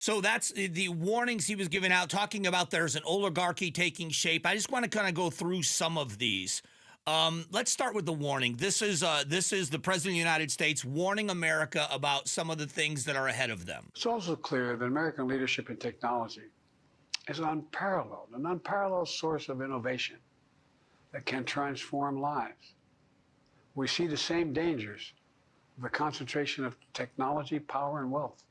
So that's the warnings he was giving out, talking about there's an oligarchy taking shape. I just want to kind of go through some of these. Let's start with the warning. This is the President of the United States warning America about some of the things that are ahead of them. It's also clear that American leadership in technology is an unparalleled source of innovation that can transform lives. We see the same dangers of the concentration of technology, power, and wealth.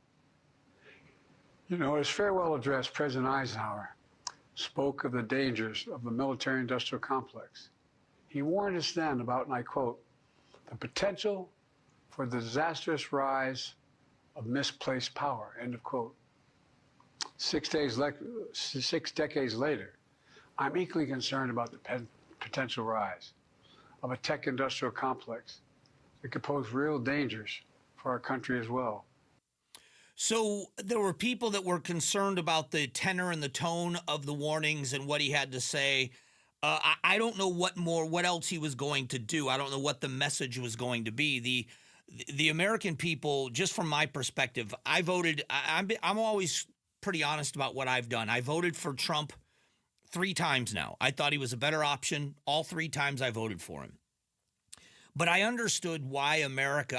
You know, his farewell address, President Eisenhower spoke of the dangers of the military-industrial complex. He warned us then about, and I quote, the potential for the disastrous rise of misplaced power, end of quote. 6 decades later, I'm equally concerned about the potential rise of a tech-industrial complex that could pose real dangers for our country as well. So there were people that were concerned about the tenor and the tone of the warnings and what he had to say. I don't know what else he was going to do. I don't know what the message was going to be. The American people, just from my perspective, I voted. I'm always pretty honest about what I've done. I voted for Trump 3 times now. I thought he was a better option. All 3 times I voted for him. But I understood why America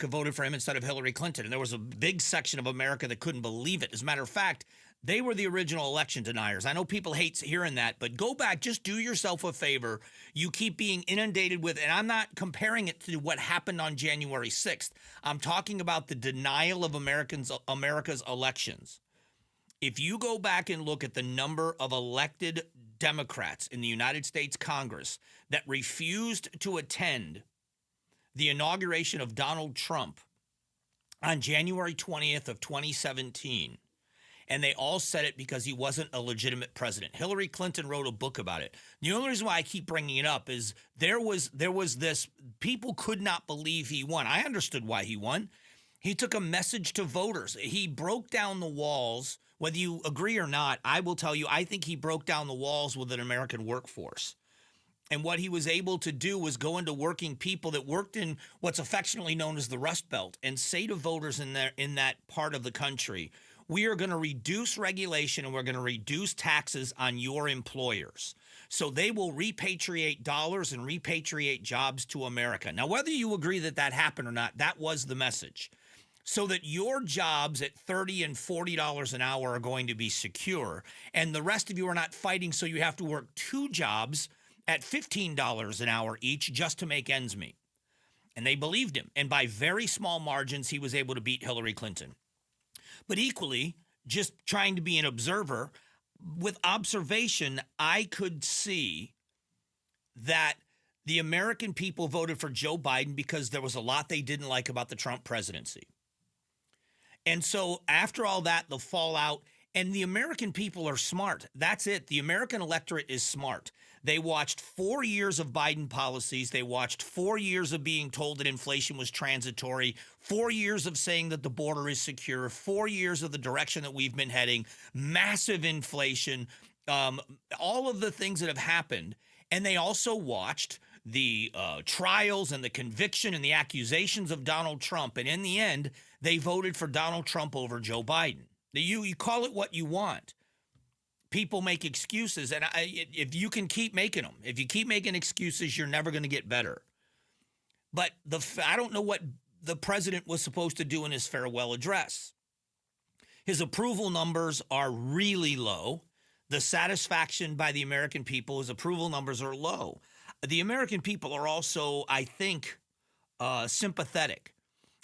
voted for him instead of Hillary Clinton. And there was a big section of America that couldn't believe it. As a matter of fact, they were the original election deniers. I know people hate hearing that, but go back, just do yourself a favor. You keep being inundated with, and I'm not comparing it to what happened on January 6th. I'm talking about the denial of America's elections. If you go back and look at the number of elected Democrats in the United States Congress that refused to attend the inauguration of Donald Trump on January 20th of 2017, and they all said it because he wasn't a legitimate president. Hillary Clinton wrote a book about it. The only reason why I keep bringing it up is there was this, people could not believe he won. I understood why he won. He took a message to voters. He broke down the walls. Whether you agree or not, I will tell you, I think he broke down the walls with an American workforce. And what he was able to do was go into working people that worked in what's affectionately known as the Rust Belt and say to voters in that part of the country, we are going to reduce regulation and we're going to reduce taxes on your employers. So they will repatriate dollars and repatriate jobs to America. Now, whether you agree that that happened or not, that was the message. So that your jobs at $30 and $40 an hour are going to be secure, and the rest of you are not fighting, so you have to work 2 jobs at $15 an hour each just to make ends meet. And they believed him. And by very small margins, he was able to beat Hillary Clinton. But equally, just trying to be an observer, with observation, I could see that the American people voted for Joe Biden because there was a lot they didn't like about the Trump presidency. And so after all that, the fallout, and the American people are smart. That's it. The American electorate is smart. They watched 4 years of Biden policies. They watched 4 years of being told that inflation was transitory, 4 years of saying that the border is secure, 4 years of the direction that we've been heading, massive inflation, all of the things that have happened. And they also watched the trials and the conviction and the accusations of Donald Trump. And in the end, they voted for Donald Trump over Joe Biden. You call it what you want. People make excuses. And if you can keep making them, if you keep making excuses, you're never going to get better. But I don't know what the president was supposed to do in his farewell address. His approval numbers are really low. The satisfaction by the American people, his approval numbers are low. The American people are also, I think, sympathetic.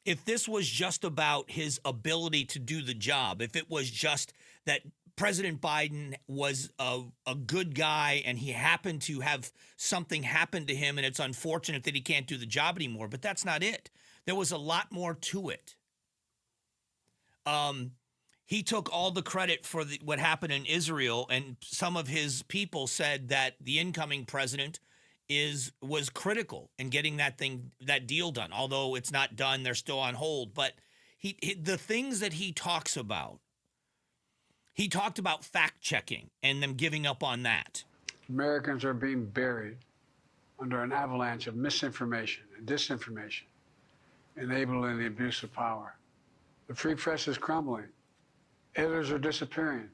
If this was just about his ability to do the job, if it was just that President Biden was a good guy and he happened to have something happen to him and it's unfortunate that he can't do the job anymore, but that's not it. There was a lot more to it. He took all the credit for what happened in Israel, and some of his people said that the incoming president was critical in getting that deal done. Although it's not done, they're still on hold. But the things that he talks about, he talked about fact checking and them giving up on that. Americans are being buried under an avalanche of misinformation and disinformation, enabling the abuse of power. The free press is crumbling. Editors are disappearing.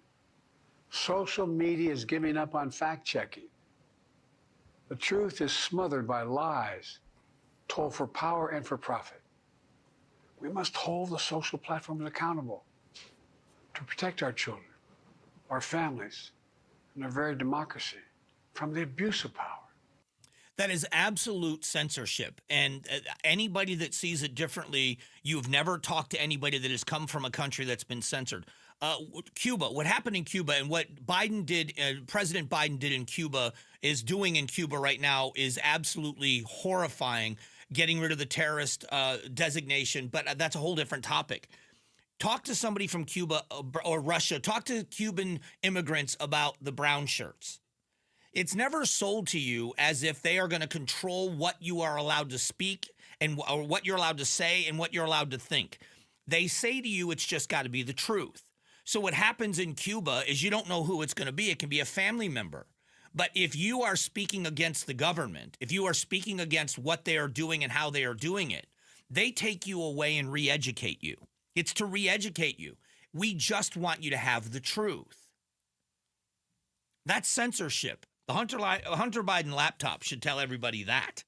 Social media is giving up on fact-checking. The truth is smothered by lies told for power and for profit. We must hold the social platforms accountable to protect our children, our families, and our very democracy from the abuse of power. That is absolute censorship. And anybody that sees it differently, you've never talked to anybody that has come from a country that's been censored. Cuba, what happened in Cuba and what Biden did, President Biden did in Cuba, is doing in Cuba right now is absolutely horrifying, getting rid of the terrorist designation. But that's a whole different topic. Talk to somebody from Cuba or Russia. Talk to Cuban immigrants about the brown shirts. It's never sold to you as if they are going to control what you are allowed to speak and or what you're allowed to say and what you're allowed to think. They say to you, it's just got to be the truth. So what happens in Cuba is you don't know who it's going to be. It can be a family member. But if you are speaking against the government, if you are speaking against what they are doing and how they are doing it, they take you away and re-educate you. It's to re-educate you. We just want you to have the truth. That's censorship. The Hunter Biden laptop should tell everybody that.